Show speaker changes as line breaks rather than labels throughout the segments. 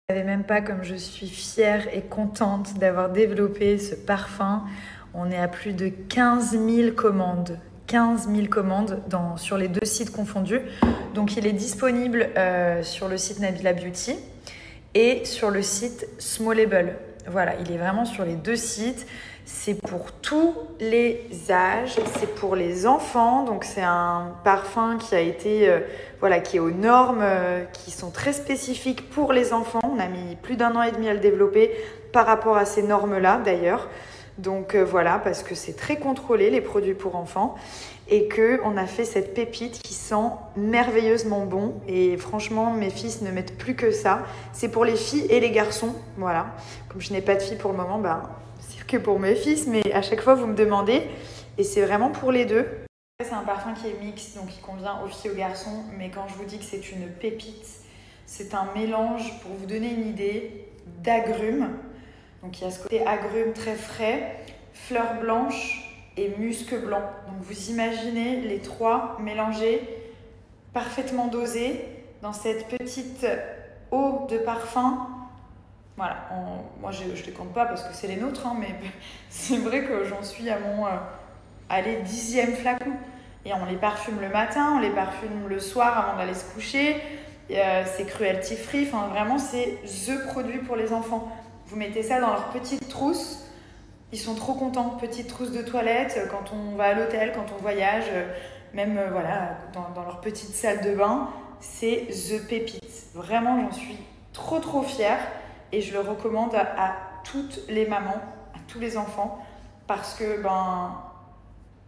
Vous ne savez même pas comme je suis fière et contente d'avoir développé ce parfum. On est à plus de 15 000 commandes. 15 000 commandes sur les 2 sites confondus. Donc il est disponible sur le site Nabila Beauty et sur le site Smallable. Voilà, il est vraiment sur les 2 sites. C'est pour tous les âges, c'est pour les enfants. Donc c'est un parfum qui a été, qui est aux normes qui sont très spécifiques pour les enfants. On a mis plus d'1 an et demi à le développer par rapport à ces normes-là d'ailleurs. Donc voilà, parce que c'est très contrôlé les produits pour enfants et qu'on a fait cette pépite qui sent merveilleusement bon. Et franchement, mes fils ne mettent plus que ça. C'est pour les filles et les garçons, voilà. Comme je n'ai pas de filles pour le moment, c'est que pour mes fils, mais à chaque fois vous me demandez et c'est vraiment pour les deux. C'est un parfum qui est mix, donc il convient aux filles et aux garçons, mais quand je vous dis que c'est une pépite, c'est un mélange, pour vous donner une idée, d'agrumes. Donc il y a ce côté agrumes très frais, fleurs blanches et musc blanc. Donc vous imaginez les 3 mélangés, parfaitement dosés dans cette petite eau de parfum. Voilà, moi je ne les compte pas parce que c'est les nôtres, mais c'est vrai que j'en suis à mon 10e flacon. Et on les parfume le matin, on les parfume le soir avant d'aller se coucher. C'est cruelty free, enfin vraiment c'est THE produit pour les enfants. Vous mettez ça dans leur petite trousse, ils sont trop contents. Petite trousse de toilette, quand on va à l'hôtel, quand on voyage, même dans leur petite salle de bain, c'est THE pépite. Vraiment, j'en suis trop fière et je le recommande à toutes les mamans, à tous les enfants, parce que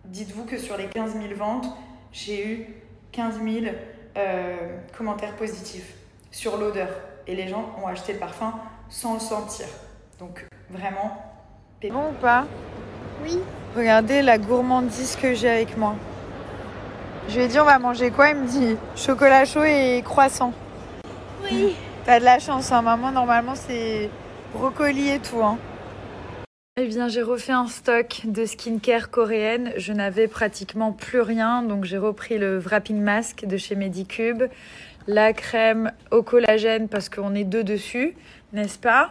dites-vous que sur les 15 000 ventes, j'ai eu 15 000 commentaires positifs sur l'odeur et les gens ont acheté le parfum sans le sentir. Donc vraiment, bon ou pas?
Oui.
Regardez la gourmandise que j'ai avec moi. Je lui ai dit on va manger quoi? Il me dit chocolat chaud et croissant.
Oui.
T'as de la chance, hein, maman, normalement c'est brocoli et tout. Hein. Eh bien, j'ai refait un stock de skincare coréenne. Je n'avais pratiquement plus rien, donc j'ai repris le Wrapping Mask de chez Medicube, la crème au collagène parce qu'on est 2 dessus, n'est-ce pas?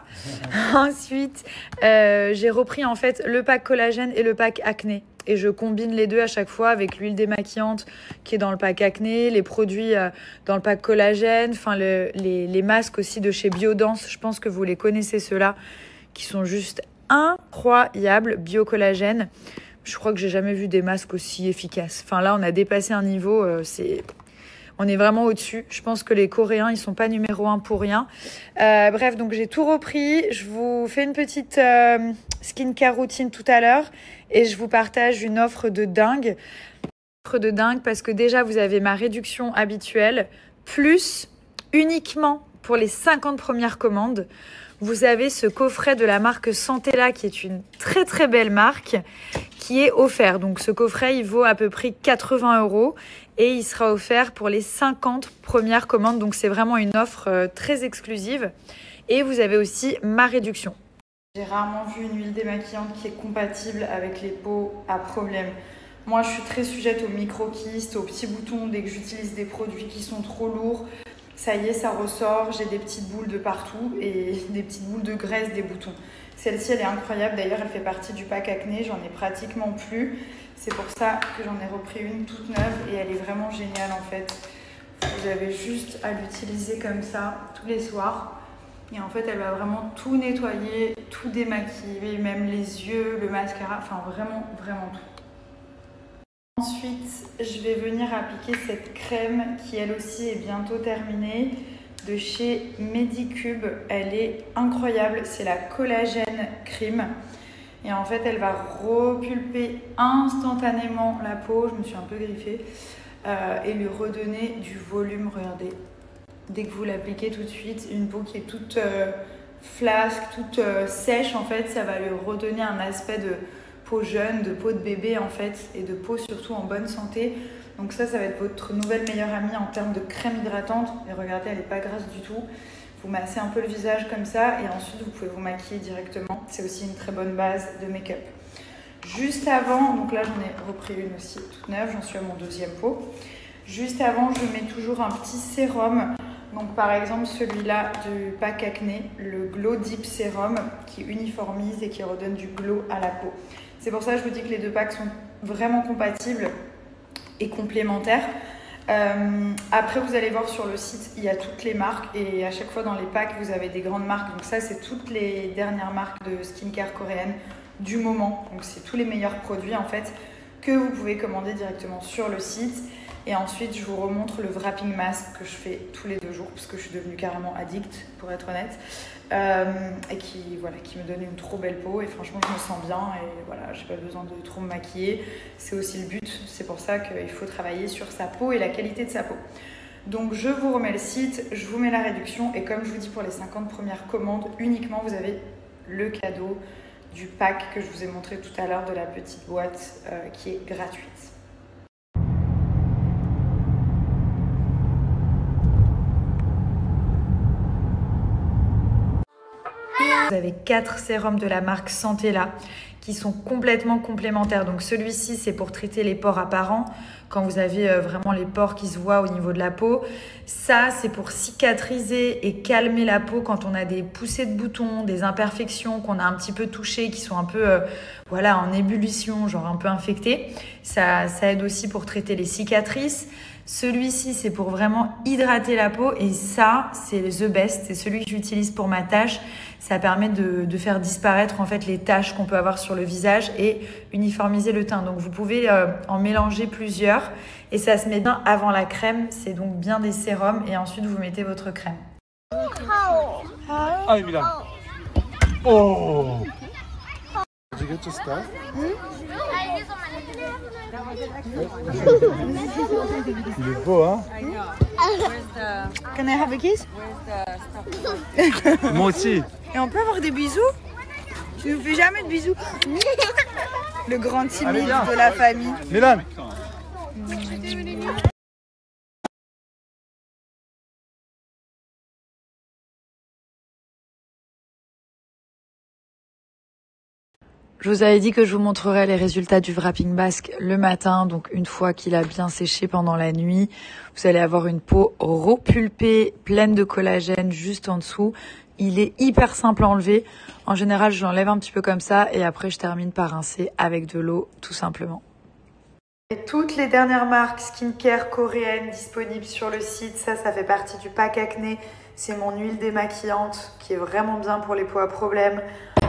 Ensuite, j'ai repris en fait le pack collagène et le pack acné. Et je combine les deux à chaque fois avec l'huile démaquillante qui est dans le pack acné, les produits dans le pack collagène, enfin les masques aussi de chez Biodance. Je pense que vous les connaissez ceux-là, qui sont juste incroyables, biocollagène. Je crois que j'ai jamais vu des masques aussi efficaces. Enfin là, on a dépassé un niveau, on est vraiment au-dessus. Je pense que les Coréens, ils sont pas numéro 1 pour rien. Bref, donc j'ai tout repris. Je vous fais une petite skincare routine tout à l'heure et je vous partage une offre de dingue. Parce que déjà, vous avez ma réduction habituelle, plus uniquement pour les 50 premières commandes. Vous avez ce coffret de la marque Santella qui est une très belle marque qui est offert. Donc ce coffret, il vaut à peu près 80 € et il sera offert pour les 50 premières commandes. Donc c'est vraiment une offre très exclusive. Et vous avez aussi ma réduction. J'ai rarement vu une huile démaquillante qui est compatible avec les peaux à problème. Moi, je suis très sujette aux micro-kystes, aux petits boutons dès que j'utilise des produits qui sont trop lourds. Ça y est, ça ressort, j'ai des petites boules de partout et des petites boules de graisse des boutons. Celle-ci, elle est incroyable. D'ailleurs, elle fait partie du pack acné. J'en ai pratiquement plus. C'est pour ça que j'en ai repris une toute neuve et elle est vraiment géniale en fait. Vous avez juste à l'utiliser comme ça tous les soirs. Et en fait, elle va vraiment tout nettoyer, tout démaquiller, même les yeux, le mascara, enfin vraiment tout. Ensuite, je vais venir appliquer cette crème qui elle aussi est bientôt terminée de chez Medicube. Elle est incroyable, c'est la collagène cream. Et en fait, elle va repulper instantanément la peau, je me suis un peu griffée, et lui redonner du volume, regardez. Dès que vous l'appliquez tout de suite, une peau qui est toute flasque, toute sèche, en fait, ça va lui redonner un aspect de peau jeune, de peau de bébé en fait, et de peau surtout en bonne santé. Donc ça va être votre nouvelle meilleure amie en termes de crème hydratante. Et regardez, elle n'est pas grasse du tout. Vous massez un peu le visage comme ça et ensuite vous pouvez vous maquiller directement. C'est aussi une très bonne base de make-up. Juste avant, donc là j'en ai repris une aussi toute neuve, j'en suis à mon 2e pot. Juste avant, je mets toujours un petit sérum. Donc par exemple celui-là du pack acné, le Glow Deep Serum qui uniformise et qui redonne du glow à la peau. C'est pour ça que je vous dis que les deux packs sont vraiment compatibles et complémentaires. Après vous allez voir sur le site, il y a toutes les marques et à chaque fois dans les packs vous avez des grandes marques. Donc ça c'est toutes les dernières marques de skincare coréenne du moment. Donc c'est tous les meilleurs produits en fait que vous pouvez commander directement sur le site. Et ensuite, je vous remontre le wrapping mask que je fais tous les 2 jours parce que je suis devenue carrément addict, pour être honnête. Et qui me donne une trop belle peau. Et franchement, je me sens bien et voilà, j'ai pas besoin de trop me maquiller. C'est aussi le but. C'est pour ça qu'il faut travailler sur sa peau et la qualité de sa peau. Donc, je vous remets le site, je vous mets la réduction. Et comme je vous dis, pour les 50 premières commandes, uniquement, vous avez le cadeau du pack que je vous ai montré tout à l'heure de la petite boîte qui est gratuite. Vous avez 4 sérums de la marque Santella qui sont complètement complémentaires. Donc celui-ci, c'est pour traiter les pores apparents, quand vous avez vraiment les pores qui se voient au niveau de la peau. Ça, c'est pour cicatriser et calmer la peau quand on a des poussées de boutons, des imperfections qu'on a un petit peu touchées, qui sont un peu en ébullition, genre un peu infectées. Ça aide aussi pour traiter les cicatrices. Celui-ci, c'est pour vraiment hydrater la peau et ça, c'est the best. C'est celui que j'utilise pour ma tache. Ça permet de faire disparaître en fait les taches qu'on peut avoir sur le visage et uniformiser le teint. Donc vous pouvez en mélanger plusieurs et ça se met bien avant la crème. C'est donc bien des sérums et ensuite vous mettez votre crème.
Ah, Milan. Oh. Did you get your stuff? Il est beau, hein?
Can I have a kiss?
Moi aussi.
Et on peut avoir des bisous? Tu nous fais jamais de bisous? Le grand timide de la famille.
Milan.
Je vous avais dit que je vous montrerai les résultats du wrapping mask le matin. Donc une fois qu'il a bien séché pendant la nuit, vous allez avoir une peau repulpée, pleine de collagène juste en dessous. Il est hyper simple à enlever. En général, je l'enlève un petit peu comme ça et après je termine par rincer avec de l'eau tout simplement. Et toutes les dernières marques skincare coréennes disponibles sur le site, ça fait partie du pack acné. C'est mon huile démaquillante qui est vraiment bien pour les peaux à problème.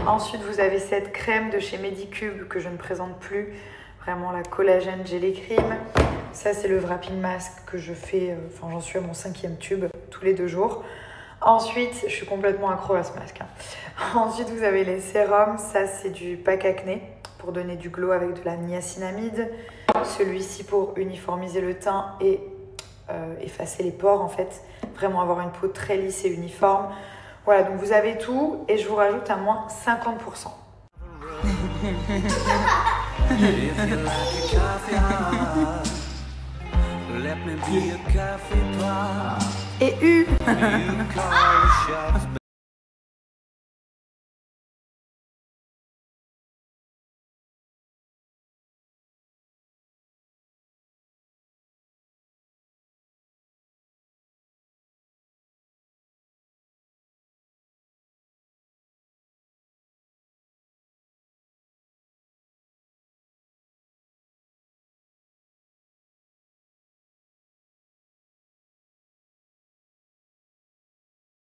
Ensuite, vous avez cette crème de chez Medicube que je ne présente plus. Vraiment la collagène gelée cream. Ça, c'est le wrapping mask que je fais, j'en suis à mon 5e tube tous les 2 jours. Ensuite, je suis complètement accro à ce masque. Ensuite, vous avez les sérums. Ça, c'est du pack acné pour donner du glow avec de la niacinamide. Celui-ci pour uniformiser le teint et effacer les pores en fait. Vraiment avoir une peau très lisse et uniforme. Voilà, donc vous avez tout et je vous rajoute à moins 50%. Et